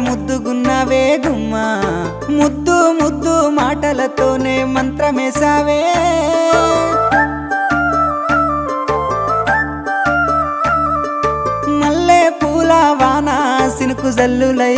ముద్దుగున్నావే గుమ్మా ముద్దు ముద్దు మాటలతోనే మంత్రమేసావే మల్లె పూల వాన సినుకు జల్లులై